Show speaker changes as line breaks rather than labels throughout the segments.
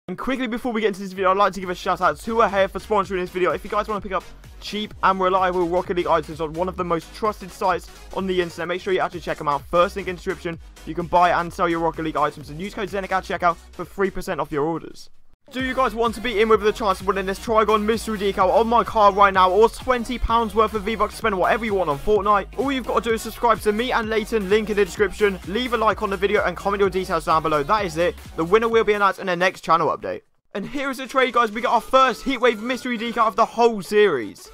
And quickly before we get into this video, I'd like to give a shout out to Heatwave for sponsoring this video. If you guys want to pick up cheap and reliable Rocket League items on one of the most trusted sites on the internet, make sure you actually check them out. First link in the description. You can buy and sell your Rocket League items and use code ZenicOfficial at checkout for 3% off your orders. Do you guys want to be in with the chance of winning this Trigon mystery decal on my car right now, or £20 worth of V-Bucks to spend whatever you want on Fortnite? All you've got to do is subscribe to me and Laytxn, link in the description, leave a like on the video and comment your details down below. That is it. The winner will be announced in the next channel update. And here is the trade, guys. We got our first Heatwave mystery decal of the whole series.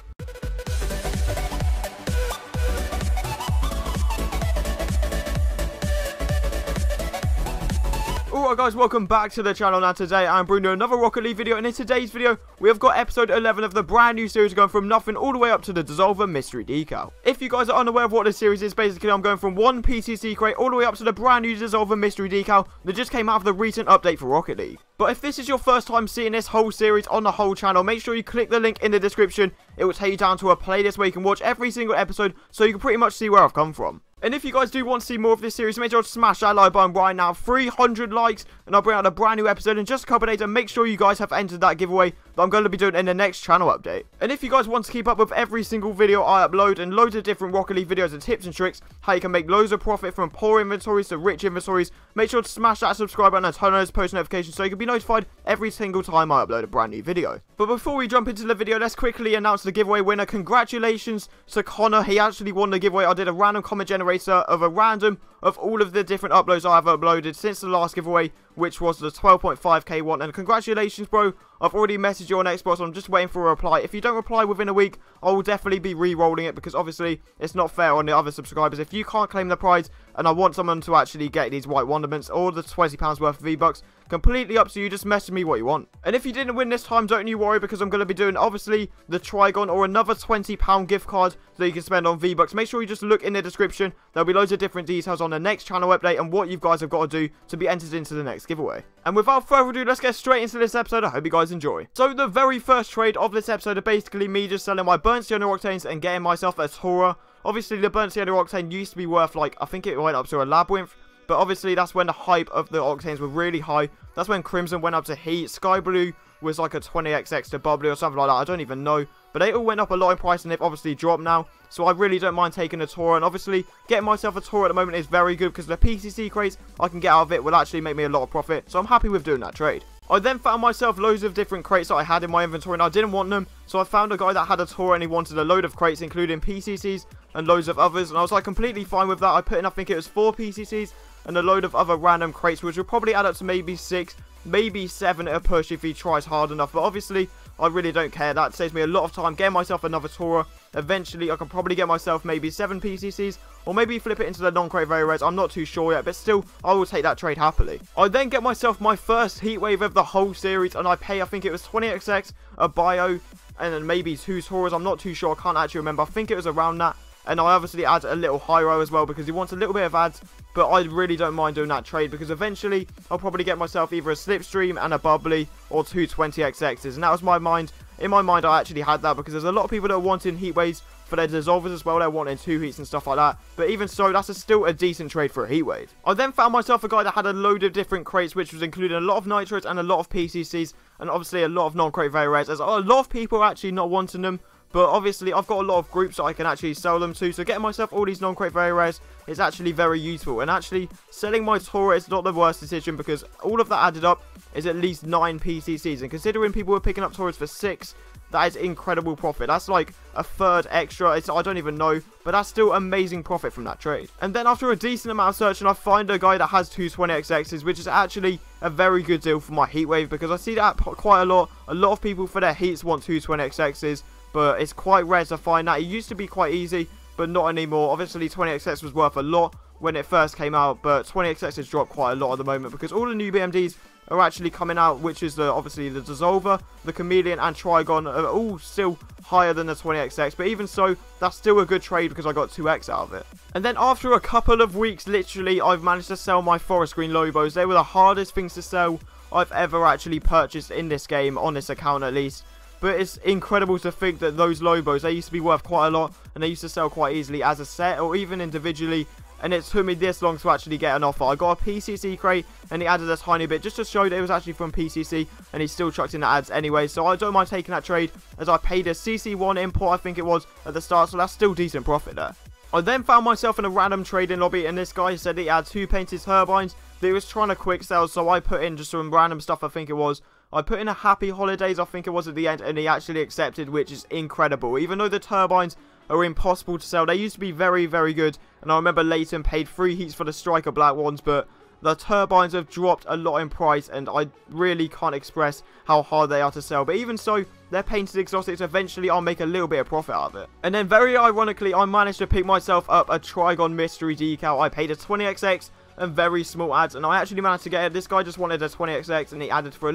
Alright guys, welcome back to the channel. Now today I'm bringing you another Rocket League video, and in today's video we have got episode 11 of the brand new series, going from nothing all the way up to the Dissolver mystery decal. If you guys are unaware of what this series is, basically I'm going from one PCC crate all the way up to the brand new Dissolver mystery decal that just came out of the recent update for Rocket League. But if this is your first time seeing this whole series on the whole channel, make sure you click the link in the description. It will take you down to a playlist where you can watch every single episode, so you can pretty much see where I've come from. And if you guys do want to see more of this series, make sure to smash that like button right now. 300 likes and I'll bring out a brand new episode in just a couple of days, and make sure you guys have entered that giveaway that I'm going to be doing in the next channel update. And if you guys want to keep up with every single video I upload and loads of different Rocket League videos and tips and tricks, how you can make loads of profit from poor inventories to rich inventories, make sure to smash that subscribe button and turn on those post notifications so you can be notified every single time I upload a brand new video. But before we jump into the video, let's quickly announce the giveaway winner. Congratulations to Connor. He actually won the giveaway. I did a random comment generator of a random of all of the different uploads I've uploaded since the last giveaway, which was the 12.5k one. And congratulations, bro. I've already messaged you on Xbox. I'm just waiting for a reply. If you don't reply within a week, I will definitely be re-rolling it, because obviously it's not fair on the other subscribers. If you can't claim the prize and I want someone to actually get these white wonderments or the £20 worth of V-Bucks, completely up to you. Just message me what you want. And if you didn't win this time, don't you worry, because I'm going to be doing obviously the Trigon or another £20 gift card that you can spend on V-Bucks. Make sure you just look in the description. There'll be loads of different details on the next channel update and what you guys have got to do to be entered into the next giveaway. And without further ado, let's get straight into this episode. I hope you guys enjoy. So the very first trade of this episode is basically me just selling my burnt sienna octanes and getting myself a Tora. Obviously the burnt sienna octane used to be worth, like, I think it went up to a labyrinth. But obviously that's when the hype of the octanes were really high. That's when Crimson went up to heat. Sky Blue was like a 20xx to bubbly or something like that. I don't even know. But they all went up a lot in price and they've obviously dropped now. So I really don't mind taking a Tora. And obviously getting myself a Tora at the moment is very good, because the PCC crates I can get out of it will actually make me a lot of profit. So I'm happy with doing that trade. I then found myself loads of different crates that I had in my inventory and I didn't want them. So I found a guy that had a Tora and he wanted a load of crates, including PCCs and loads of others. And I was like completely fine with that. I put in, I think it was 4 PCCs and a load of other random crates, which will probably add up to maybe 6, maybe 7 at a push if he tries hard enough. But obviously I really don't care. That saves me a lot of time getting myself another Tora. Eventually I can probably get myself maybe 7 PCCs, or maybe flip it into the non-crate very rares. I'm not too sure yet, but still I will take that trade happily. I then get myself my first Heatwave of the whole series, and I pay, I think it was 20xx, a bio, and then maybe 2 Toras. I'm not too sure, I can't actually remember. I think it was around that. And I obviously add a little Hyro as well, because he wants a little bit of ads. But I really don't mind doing that trade, because eventually I'll probably get myself either a Slipstream and a Bubbly, or 2 20xx's. And that was my mind. In my mind I actually had that, because there's a lot of people that are wanting Heatwaves for their Dissolvers as well. They're wanting 2 heats and stuff like that. But even so, that's still a decent trade for a Heatwave. I then found myself a guy that had a load of different crates, which was including a lot of Nitros and a lot of PCCs. And obviously a lot of non-crate very rares. There's a lot of people actually not wanting them. But obviously I've got a lot of groups that I can actually sell them to. So getting myself all these non-crate very rares is actually very useful. And actually selling my Tora is not the worst decision, because all of that added up is at least 9 PCCs. And considering people were picking up Toras for 6, that is incredible profit. That's like a third extra. I don't even know, but that's still amazing profit from that trade. And then after a decent amount of searching, I find a guy that has 2 20xx's, which is actually a very good deal for my Heatwave, because I see that quite a lot. A lot of people for their heats want 2 20xx's, but it's quite rare to find that. It used to be quite easy, but not anymore. Obviously 20xx was worth a lot when it first came out, but 20xx has dropped quite a lot at the moment, because all the new BMDs are actually coming out, which is obviously the Dissolver, the Chameleon and Trigon are all still higher than the 20xx, but even so, that's still a good trade because I got 2x out of it. And then after a couple of weeks, literally, I've managed to sell my Forest Green Lobos. They were the hardest things to sell I've ever actually purchased in this game, on this account at least. But it's incredible to think that those Lobos, they used to be worth quite a lot, and they used to sell quite easily as a set or even individually. and it took me this long to actually get an offer. I got a PCC crate, and he added a tiny bit just to show that it was actually from PCC, and he still chucked in the ads anyway, so I don't mind taking that trade, as I paid a CC1 import, I think it was, at the start, so that's still decent profit there. I then found myself in a random trading lobby, and this guy said he had 2 painted turbines that he was trying to quick sell, so I put in just some random stuff, I think it was. I put in a happy holidays, I think it was, at the end, and he actually accepted, which is incredible. Even though the turbines are impossible to sell, they used to be very, very good, and I remember Laytxn paid 3 heats for the striker black ones, but the turbines have dropped a lot in price, and I really can't express how hard they are to sell. But even so, they're painted exotics. Eventually, I'll make a little bit of profit out of it. And then, very ironically, I managed to pick myself up a Trigon mystery decal. I paid a 20xx and very small ads, and I actually managed to get it. This guy just wanted a 20xx, and he asked for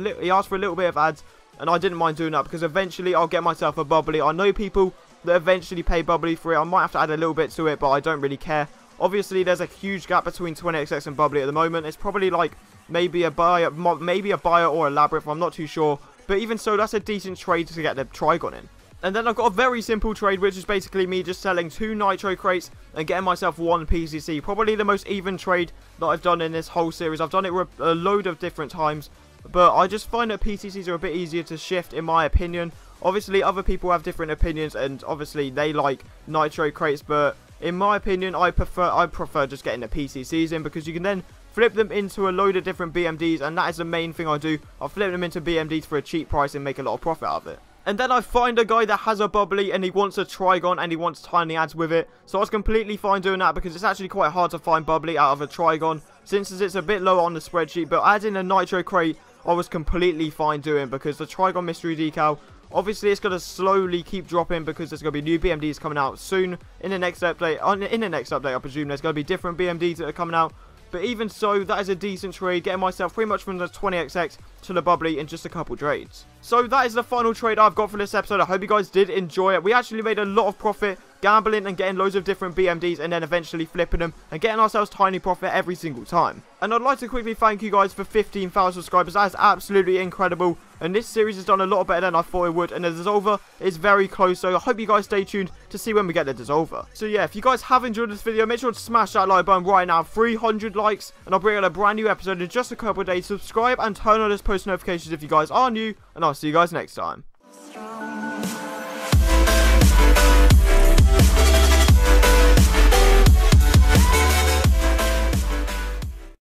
a little bit of ads, and I didn't mind doing that because eventually I'll get myself a bubbly. I know people that eventually pay bubbly for it. I might have to add a little bit to it, but I don't really care. Obviously, there's a huge gap between 20xx and bubbly at the moment. It's probably like maybe a buyer or a labyrinth. I'm not too sure, but even so, that's a decent trade to get the Trigon in. And then I've got a very simple trade, which is basically me just selling 2 nitro crates and getting myself 1 PCC. Probably the most even trade that I've done in this whole series. I've done it a load of different times, but I just find that PCCs are a bit easier to shift, in my opinion. Obviously, other people have different opinions, and obviously they like nitro crates, but in my opinion, I prefer just getting the PCCs in, because you can then flip them into a load of different BMDs, and that is the main thing I do. I flip them into BMDs for a cheap price and make a lot of profit out of it. And then I find a guy that has a bubbly and he wants a Trigon and he wants tiny ads with it. So I was completely fine doing that, because it's actually quite hard to find bubbly out of a Trigon, since it's a bit lower on the spreadsheet. But adding a nitro crate, I was completely fine doing, because the Trigon mystery decal, obviously it's going to slowly keep dropping, because there's going to be new BMDs coming out soon in the next update. I presume there's going to be different BMDs that are coming out. But even so, that is a decent trade, getting myself pretty much from the 20xx to the bubbly in just a couple trades. So that is the final trade I've got for this episode. I hope you guys did enjoy it. We actually made a lot of profit gambling and getting loads of different BMDs, and then eventually flipping them and getting ourselves tiny profit every single time. And I'd like to quickly thank you guys for 15,000 subscribers. That is absolutely incredible, and this series has done a lot better than I thought it would, and the Dissolver is very close, so I hope you guys stay tuned to see when we get the Dissolver. So yeah, if you guys have enjoyed this video, make sure to smash that like button right now. 300 likes and I'll bring out a brand new episode in just a couple of days. Subscribe and turn on those post notifications if you guys are new, and I'll see you guys next time.